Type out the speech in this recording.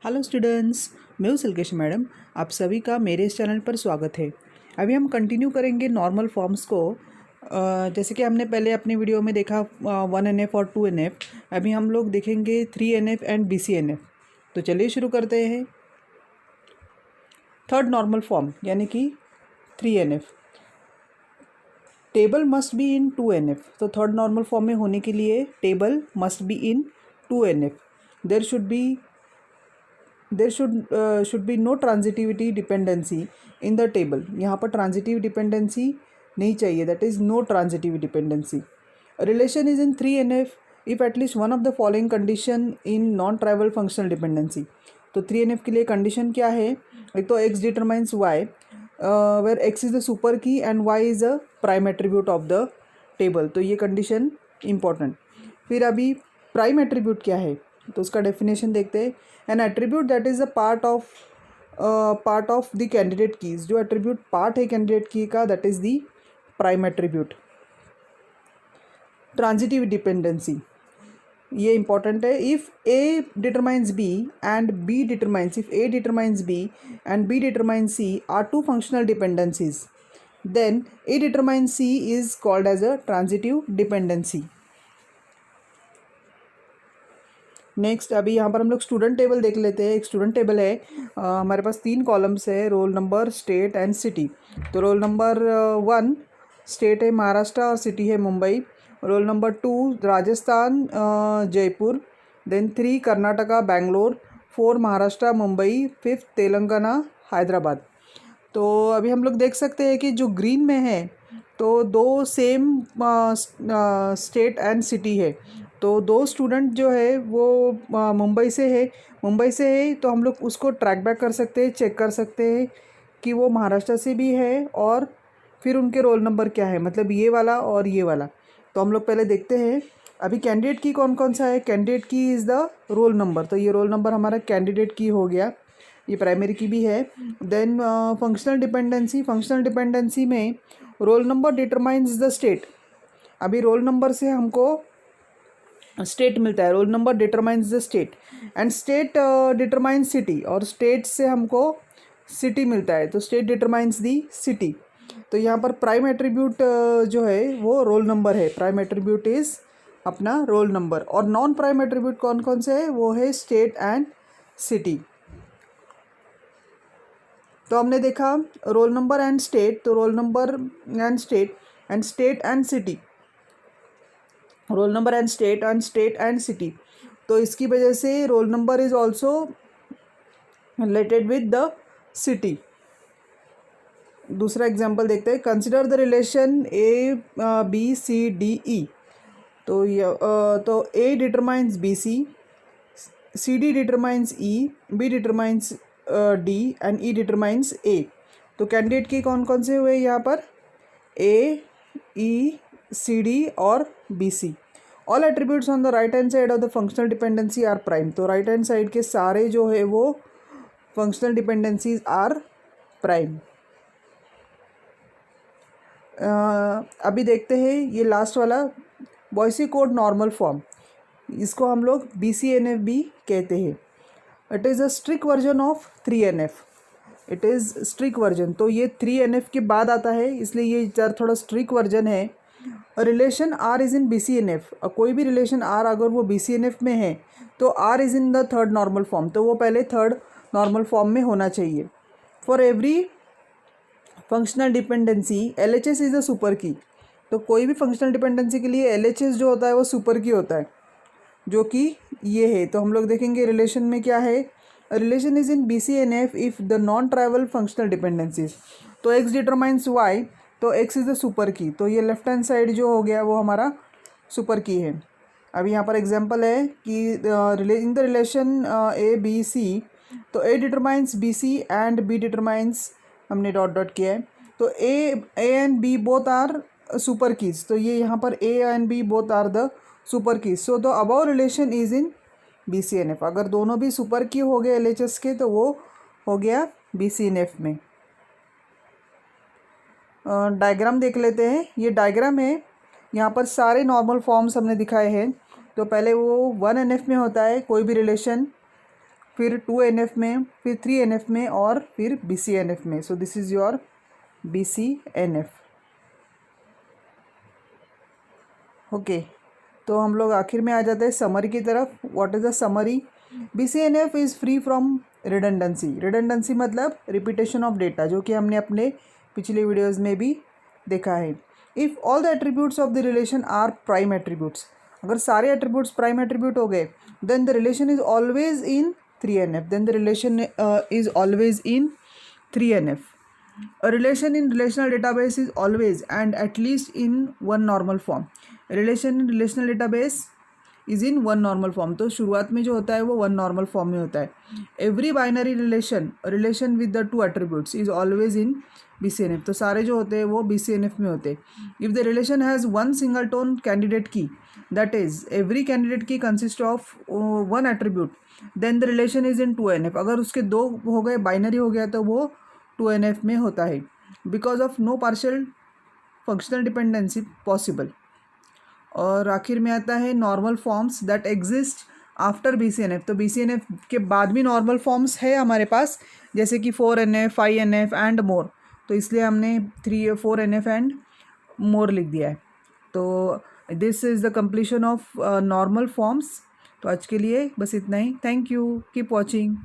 Hello students, मैं हूँ सिल्केश madam. आप सभी का मेरे इस चैनल पर स्वागत है। अभी हम कंटिन्यू करेंगे नॉर्मल फॉर्म्स को। जैसे कि हमने पहले अपनी वीडियो में देखा 1NF और 2NF। अभी हम लोग देखेंगे 3NF एंड BCNF। तो चलिए शुरू करते हैं। थर्ड नॉर्मल फॉर्म यानी कि 3NF। Table must be in 2NF। तो थर्ड नॉर्मल फॉर्म में होने के लिए table must be in 2NF। There should be no transitivity dependency in the table. यहाँ पर ट्रांजिटिव डिपेंडेंसी नहीं चाहिए, that is no transitive dependency. Relation is in 3NF if at least one of the following condition in non trivial functional dependency. तो 3NF के लिए condition क्या है? एक तो x determines y, where x is the super key and y is a prime attribute of the table. तो ये condition important. फिर अभी प्राइम एट्रीब्यूट क्या है, तो उसका डेफिनेशन देखते हैं। An attribute that is a part of the candidate keys. जो एट्रीब्यूट पार्ट है कैंडिडेट की का, that is the prime attribute. Transitive dependency ये इंपॉर्टेंट है। If A determines B and B determines, if A determines B and B determines C are two functional dependencies, then A determines C is called as a transitive dependency. Next अभी यहाँ पर हम लोग student table देख लेते हैं। एक student table है, हमारे पास 3 कॉलम्स है, roll number, state and city. तो रोल नंबर 1 स्टेट है महाराष्ट्र और सिटी है Mumbai. Roll number 2 Rajasthan Jaipur. Then 3 Karnataka Bangalore. 4 Maharashtra Mumbai. 5 Telangana Hyderabad. तो अभी हम लोग देख सकते हैं कि जो ग्रीन में है तो 2 सेम स्टेट एंड सिटी है। तो 2 स्टूडेंट जो है वो मुंबई से है तो हम लोग उसको ट्रैक बैक कर सकते हैं, चेक कर सकते हैं कि वो महाराष्ट्र से भी है और फिर उनके रोल नंबर क्या है, मतलब ये वाला और ये वाला। तो हम लोग पहले देखते हैं। अभी कैंडिडेट की कौन कौन सा है? कैंडिडेट की इज़ द रोल नंबर। तो ये रोल नंबर हमारा कैंडिडेट की हो गया, ये प्राइमरी की भी है। देन फंक्शनल डिपेंडेंसी में roll number determines the state. अभी रोल नंबर से हमको स्टेट मिलता है, roll number determines the state and state determines city, और स्टेट से हमको सिटी मिलता है, तो स्टेट डिटरमाइंस दी सिटी। तो यहाँ पर प्राइम एट्रीब्यूट जो है वो रोल नंबर है। प्राइम एट्रीब्यूट इज़ अपना रोल नंबर। और नॉन प्राइम एट्रीब्यूट कौन कौन से है? वो है स्टेट एंड सिटी। तो हमने देखा रोल नंबर एंड स्टेट, तो roll number and state and city, roll number and state and city. तो इसकी वजह से roll number is also related with the city. दूसरा एग्जांपल देखते हैं। Consider the relation ABCDE। तो A determines BC, CD determines E, B determines D and E determines A। तो candidate के कौन कौन से हुए यहाँ पर? AECD और BC। All attributes on the right hand side of the functional dependency are prime. तो राइट हैंड साइड के सारे जो है वो फंक्शनल डिपेंडेंसीज आर प्राइम। अभी देखते हैं ये लास्ट वाला बॉयसी कोड नॉर्मल फॉर्म। इसको हम लोग BCNF भी कहते हैं। It is a strict version of 3NF। It is strict version. तो ये 3NF के बाद आता है, इसलिए ये थोड़ा स्ट्रिक्ट वर्जन है। Relation R is in BCNF। कोई भी रिलेशन R अगर वो BCNF में है तो R is in the third normal form, तो वो पहले थर्ड नॉर्मल फॉर्म में होना चाहिए। For every functional dependency LHS is the super key. तो कोई भी फंक्शनल डिपेंडेंसी के लिए LHS जो होता है वो सुपर की होता है, जो कि ये है। तो हम लोग देखेंगे रिलेशन में क्या है। Relation is in BCNF if the non trivial functional dependencies. तो x डिटरमाइंस y, तो x is the super key. तो ये लेफ्ट हैंड साइड जो हो गया वो हमारा सुपर की है। अभी यहाँ पर एग्जांपल है कि इन द रिलेशन ABC, तो A determines BC and B determines, हमने डॉट डॉट किया है। तो A and B both are super keys. तो ये यहाँ पर A and B both are the super keys. So the above relation is in BCNF। अगर दोनों भी सुपर की हो गए LHS के तो वो हो गया BCNF में। डायग्राम देख लेते हैं। ये डायग्राम है, यहाँ पर सारे नॉर्मल फॉर्म्स हमने दिखाए हैं। तो पहले वो 1NF में होता है कोई भी रिलेशन, फिर 2NF में, फिर 3NF में और फिर BCNF में. So this is your BCNF. Okay, तो हम लोग आखिर में आ जाते हैं समरी की तरफ. What is the summary? BCNF is free from redundancy. Redundancy मतलब रिपीटेशन ऑफ डेटा, जो कि हमने अपने पिछले वीडियोज़ में भी देखा है. If all the attributes of the relation are prime attributes, अगर सारे एट्रीब्यूट्स प्राइम एट्रीब्यूट हो गए, then the relation is always in 3NF. Then the relation is always in 3NF. A relation in relational database is always and at least in one normal form. Relation in relational database is in one normal form. तो शुरुआत में जो होता है वो one normal form में होता है. Every binary relation with the two attributes is always in BCNF. तो सारे जो होते हैं वो BCNF में होते हैं. If the relation has one singleton candidate key, that is every candidate key consists of one attribute, then the relation is in 2NF. अगर उसके दो हो गए, बाइनरी हो गया, तो वो 2NF में होता है. Because of no partial functional dependency possible. और आखिर में आता है normal forms that exist after BCNF. तो BCNF के बाद भी नॉर्मल फॉर्म्स है हमारे पास, जैसे कि 4NF, 5NF एंड मोर. तो इसलिए हमने 4NF एंड मोर लिख दिया है. तो this is the completion of normal forms. तो आज के लिए बस इतना ही. Thank you. Keep watching.